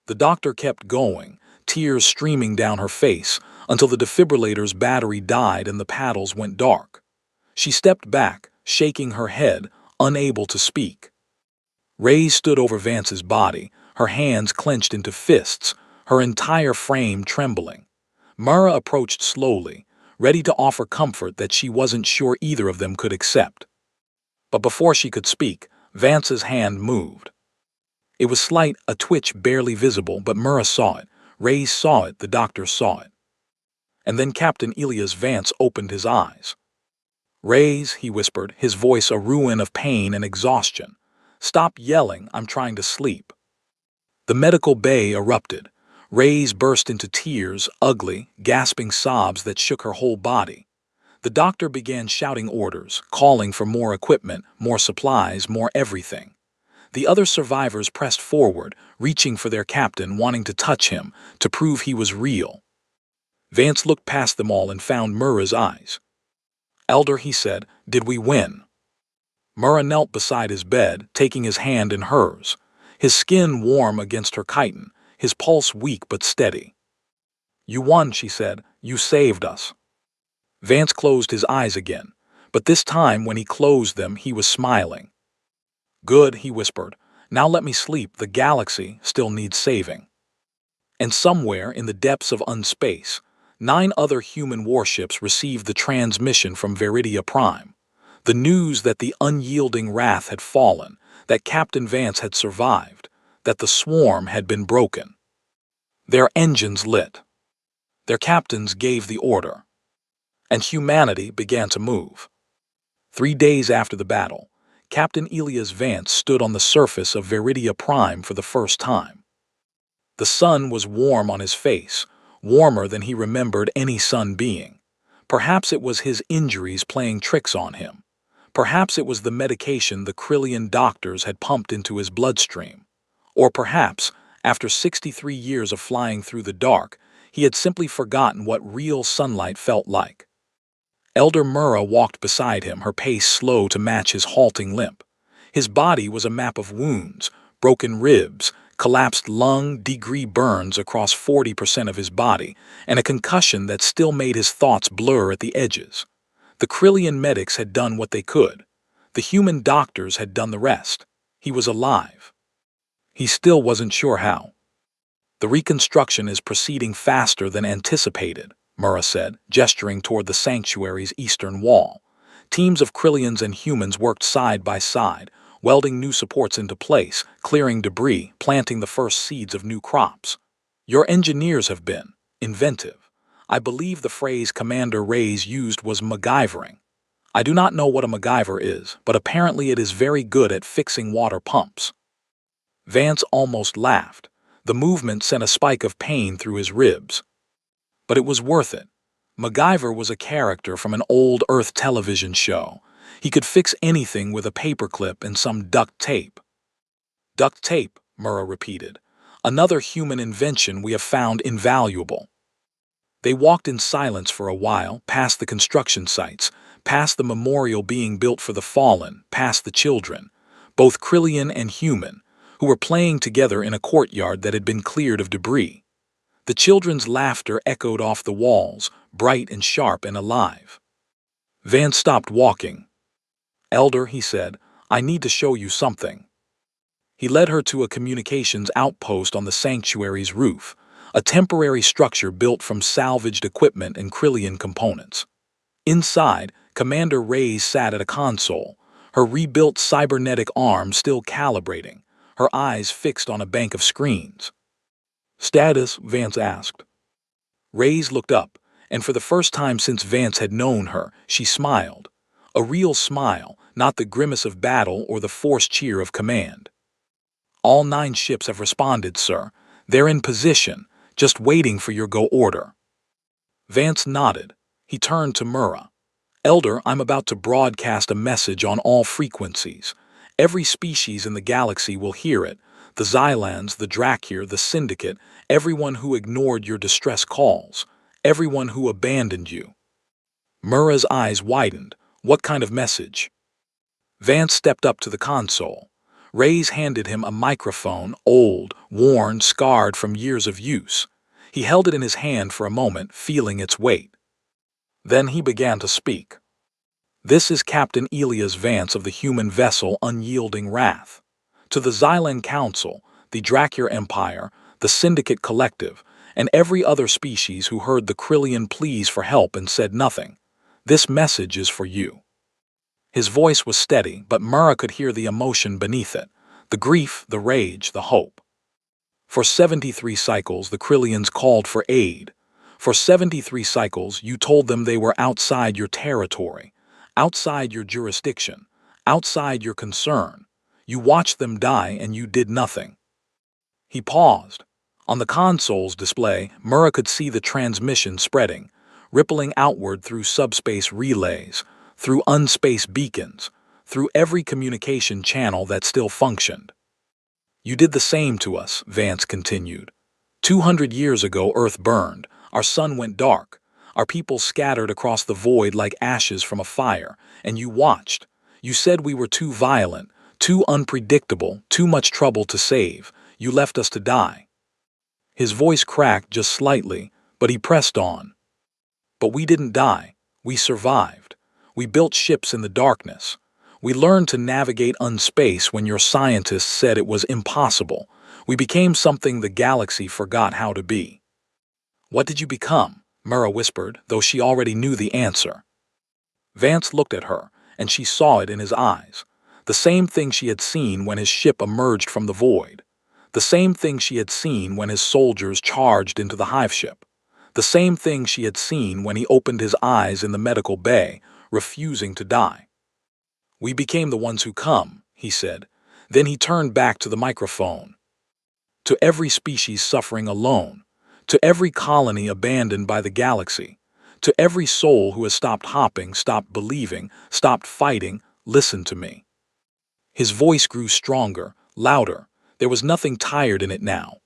The doctor kept going, tears streaming down her face, until the defibrillator's battery died and the paddles went dark. She stepped back, shaking her head, unable to speak. Reyes stood over Vance's body, her hands clenched into fists, her entire frame trembling. Murrah approached slowly, ready to offer comfort that she wasn't sure either of them could accept. But before she could speak, Vance's hand moved. It was slight, a twitch barely visible, but Murrah saw it. Reyes saw it, the doctor saw it. And then Captain Elias Vance opened his eyes. "Reyes," he whispered, his voice a ruin of pain and exhaustion. "Stop yelling, I'm trying to sleep." The medical bay erupted. Reyes burst into tears, ugly, gasping sobs that shook her whole body. The doctor began shouting orders, calling for more equipment, more supplies, more everything. The other survivors pressed forward, reaching for their captain, wanting to touch him, to prove he was real. Vance looked past them all and found Murrah's eyes. "Elder," he said, "did we win?" Murrah knelt beside his bed, taking his hand in hers, his skin warm against her chitin, his pulse weak but steady. "You won," she said. "You saved us." Vance closed his eyes again, but this time when he closed them, he was smiling. "Good," he whispered. "Now let me sleep. The galaxy still needs saving." And somewhere in the depths of unspace, 9 other human warships received the transmission from Veridia Prime. The news that the unyielding wrath had fallen, that Captain Vance had survived, that the swarm had been broken. Their engines lit. Their captains gave the order. And humanity began to move. 3 days after the battle, Captain Elias Vance stood on the surface of Veridia Prime for the first time. The sun was warm on his face, warmer than he remembered any sun being. Perhaps it was his injuries playing tricks on him. Perhaps it was the medication the Krillian doctors had pumped into his bloodstream. Or perhaps, after 63 years of flying through the dark, he had simply forgotten what real sunlight felt like. Elder Murrah walked beside him, her pace slow to match his halting limp. His body was a map of wounds, broken ribs, collapsed lung, degree burns across 40% of his body, and a concussion that still made his thoughts blur at the edges. The Krillian medics had done what they could. The human doctors had done the rest. He was alive. He still wasn't sure how. "The reconstruction is proceeding faster than anticipated," Murrah said, gesturing toward the sanctuary's eastern wall. Teams of Krillians and humans worked side by side, welding new supports into place, clearing debris, planting the first seeds of new crops. "Your engineers have been inventive. I believe the phrase Commander Reyes used was MacGyvering. I do not know what a MacGyver is, but apparently it is very good at fixing water pumps. Vance almost laughed. The movement sent a spike of pain through his ribs. But it was worth it. MacGyver was a character from an old Earth television show. He could fix anything with a paperclip and some duct tape. Duct tape, Murrah repeated. Another human invention we have found invaluable. They walked in silence for a while, past the construction sites, past the memorial being built for the fallen, past the children, both Krillian and human, who were playing together in a courtyard that had been cleared of debris. The children's laughter echoed off the walls, bright and sharp and alive. Vance stopped walking. "Elder," he said, "I need to show you something." He led her to a communications outpost on the sanctuary's roof, a temporary structure built from salvaged equipment and Krillian components. Inside, Commander Reyes sat at a console, her rebuilt cybernetic arm still calibrating, her eyes fixed on a bank of screens. "Status?" Vance asked. Reyes looked up, and for the first time since Vance had known her, she smiled. A real smile, not the grimace of battle or the forced cheer of command. "All 9 ships have responded, sir. They're in position, just waiting for your go order." Vance nodded. He turned to Murrah. "Elder, I'm about to broadcast a message on all frequencies. Every species in the galaxy will hear it. The Xylans, the Drakir, the Syndicate, everyone who ignored your distress calls, everyone who abandoned you." Murrah's eyes widened. "What kind of message?" Vance stepped up to the console. Reyes handed him a microphone, old, worn, scarred from years of use. He held it in his hand for a moment, feeling its weight. Then he began to speak. "This is Captain Elias Vance of the human vessel Unyielding Wrath. To the Xylan Council, the Drakir Empire, the Syndicate Collective, and every other species who heard the Krillian pleas for help and said nothing, this message is for you." His voice was steady, but Murrah could hear the emotion beneath it, the grief, the rage, the hope. For 73 cycles, the Krillians called for aid. For 73 cycles, you told them they were outside your territory, outside your jurisdiction, outside your concern. You watched them die and you did nothing. He paused. On the console's display, Murrah could see the transmission spreading, rippling outward through subspace relays, through unspace beacons, through every communication channel that still functioned. "You did the same to us," Vance continued. 200 years ago, Earth burned, our sun went dark, our people scattered across the void like ashes from a fire, and you watched. You said we were too violent, too unpredictable, too much trouble to save. You left us to die." His voice cracked just slightly, but he pressed on. "But we didn't die. We survived. We built ships in the darkness. We learned to navigate unspace when your scientists said it was impossible. We became something the galaxy forgot how to be." "What did you become?" Murrah whispered, though she already knew the answer. Vance looked at her, and she saw it in his eyes. The same thing she had seen when his ship emerged from the void. The same thing she had seen when his soldiers charged into the hive ship. The same thing she had seen when he opened his eyes in the medical bay, refusing to die. "We became the ones who come," he said. Then he turned back to the microphone. "To every species suffering alone, to every colony abandoned by the galaxy, to every soul who has stopped hopping, stopped believing, stopped fighting, listen to me." His voice grew stronger, louder. There was nothing tired in it now.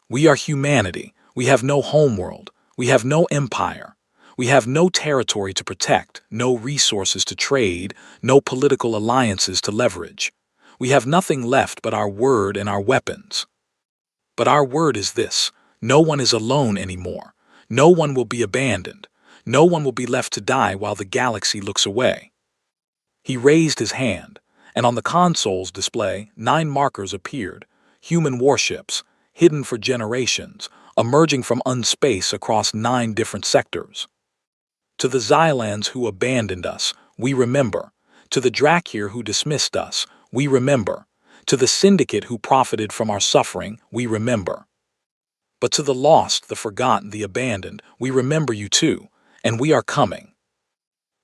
"We are humanity. We have no homeworld. We have no empire. We have no territory to protect, no resources to trade, no political alliances to leverage. We have nothing left but our word and our weapons. But our word is this: no one is alone anymore. No one will be abandoned. No one will be left to die while the galaxy looks away." He raised his hand, and on the console's display, 9 markers appeared, human warships, hidden for generations, emerging from unspace across 9 different sectors. "To the Xylans who abandoned us, we remember. To the Drakir who dismissed us, we remember. To the Syndicate who profited from our suffering, we remember." But to the lost, the forgotten, the abandoned, we remember you too, and we are coming.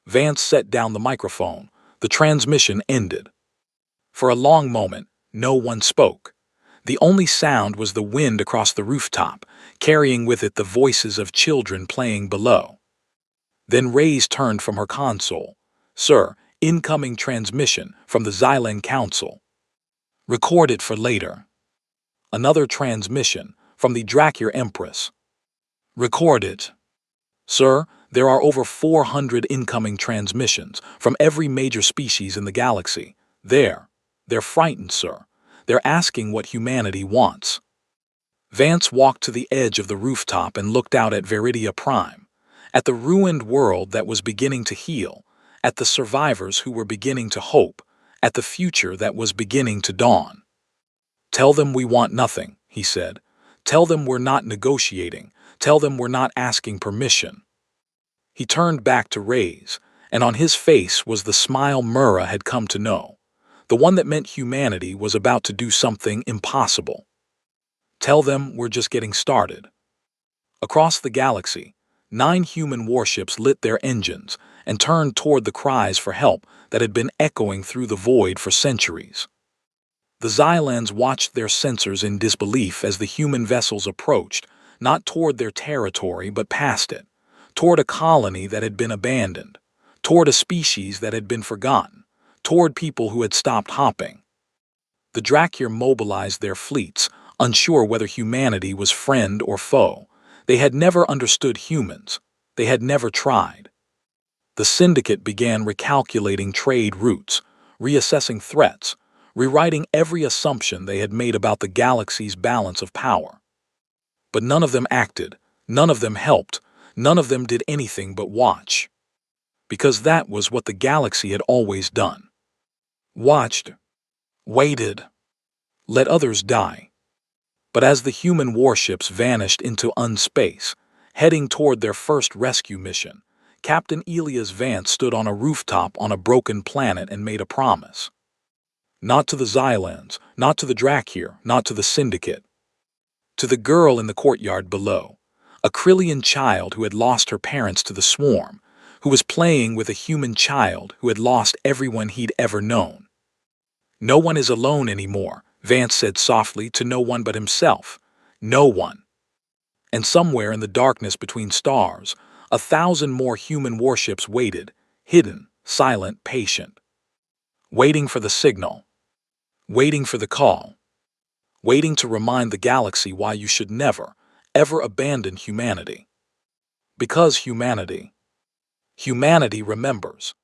Vance set down the microphone. The transmission ended. For a long moment, no one spoke. The only sound was the wind across the rooftop, carrying with it the voices of children playing below. Then Reyes turned from her console. "Sir, incoming transmission from the Xylan Council. Record it for later." Another transmission from the Drakir Empress. "Record it." "Sir, there are over 400 incoming transmissions from every major species in the galaxy. They're frightened, sir. They're asking what humanity wants." Vance walked to the edge of the rooftop and looked out at Veridia Prime, at the ruined world that was beginning to heal, at the survivors who were beginning to hope, at the future that was beginning to dawn. "Tell them we want nothing," he said. "Tell them we're not negotiating. Tell them we're not asking permission." He turned back to Reyes, and on his face was the smile Mura had come to know, the one that meant humanity was about to do something impossible. "Tell them we're just getting started." Across the galaxy, 9 human warships lit their engines and turned toward the cries for help that had been echoing through the void for centuries. The Xylans watched their sensors in disbelief as the human vessels approached, not toward their territory but past it, toward a colony that had been abandoned, toward a species that had been forgotten, toward people who had stopped hopping. The Drakir mobilized their fleets, unsure whether humanity was friend or foe. They had never understood humans. They had never tried. The Syndicate began recalculating trade routes, reassessing threats, rewriting every assumption they had made about the galaxy's balance of power. But none of them acted, none of them helped, none of them did anything but watch. Because that was what the galaxy had always done. Watched, waited, let others die. But as the human warships vanished into unspace, heading toward their first rescue mission, Captain Elias Vance stood on a rooftop on a broken planet and made a promise. Not to the Xylans, not to the Drakir, not to the Syndicate. To the girl in the courtyard below, a Krillian child who had lost her parents to the swarm, who was playing with a human child who had lost everyone he'd ever known. "No one is alone anymore," Vance said softly, to no one but himself. No one. And somewhere in the darkness between stars, 1,000 more human warships waited, hidden, silent, patient. Waiting for the signal. Waiting for the call. Waiting to remind the galaxy why you should never, ever abandon humanity. Because humanity remembers.